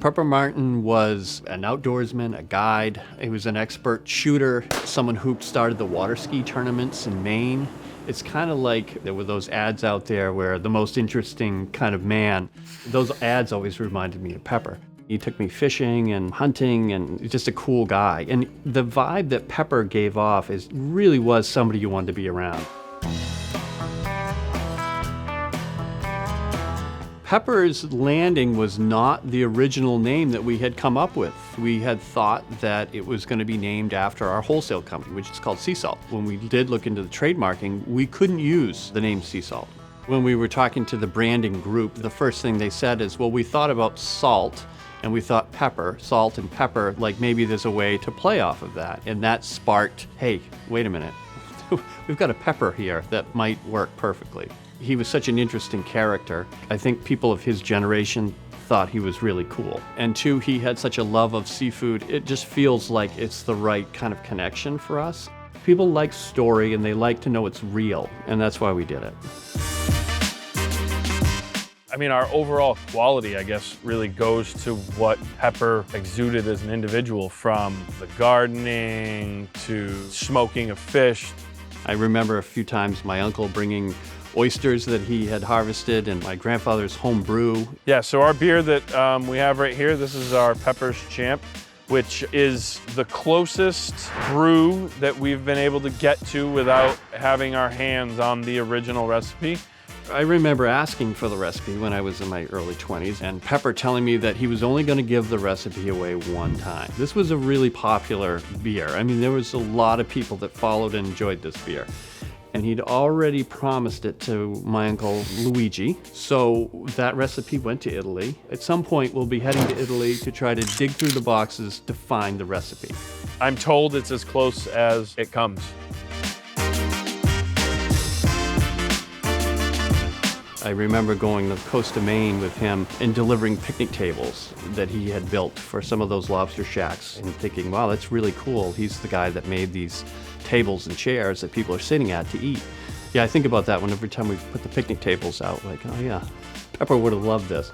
Pepper Martin was an outdoorsman, a guide. He was an expert shooter, someone who started the water ski tournaments in Maine. It's kind of like there were those ads out there where the most interesting kind of man. Those ads always reminded me of Pepper. He took me fishing and hunting, and he's just a cool guy. And the vibe that Pepper gave off really was somebody you wanted to be around. Pepper's Landing was not the original name that we had come up with. We had thought that it was going to be named after our wholesale company, which is called Sea Salt. When we did look into the trademarking, we couldn't use the name Sea Salt. When we were talking to the branding group, the first thing they said is, well, we thought about salt and we thought pepper, salt and pepper, like maybe there's a way to play off of that. And that sparked, hey, wait a minute. We've got a pepper here that might work perfectly. He was such an interesting character. I think people of his generation thought he was really cool. And two, he had such a love of seafood. It just feels like it's the right kind of connection for us. People like story and they like to know it's real, and that's why we did it. I mean, our overall quality, I guess, really goes to what Pepper exuded as an individual, from the gardening to smoking of fish. I remember a few times my uncle bringing oysters that he had harvested and my grandfather's home brew. Yeah, so our beer that we have right here, this is our Pepper's Champ, which is the closest brew that we've been able to get to without having our hands on the original recipe. I remember asking for the recipe when I was in my early 20s, and Pepper telling me that he was only going to give the recipe away one time. This was a really popular beer. I mean, there was a lot of people that followed and enjoyed this beer. And he'd already promised it to my uncle Luigi, so that recipe went to Italy. At some point, we'll be heading to Italy to try to dig through the boxes to find the recipe. I'm told it's as close as it comes. I remember going to the coast of Maine with him and delivering picnic tables that he had built for some of those lobster shacks, and thinking, wow, that's really cool. He's the guy that made these tables and chairs that people are sitting at to eat. Yeah, I think about that every time we put the picnic tables out, like, oh yeah, Pepper would have loved this.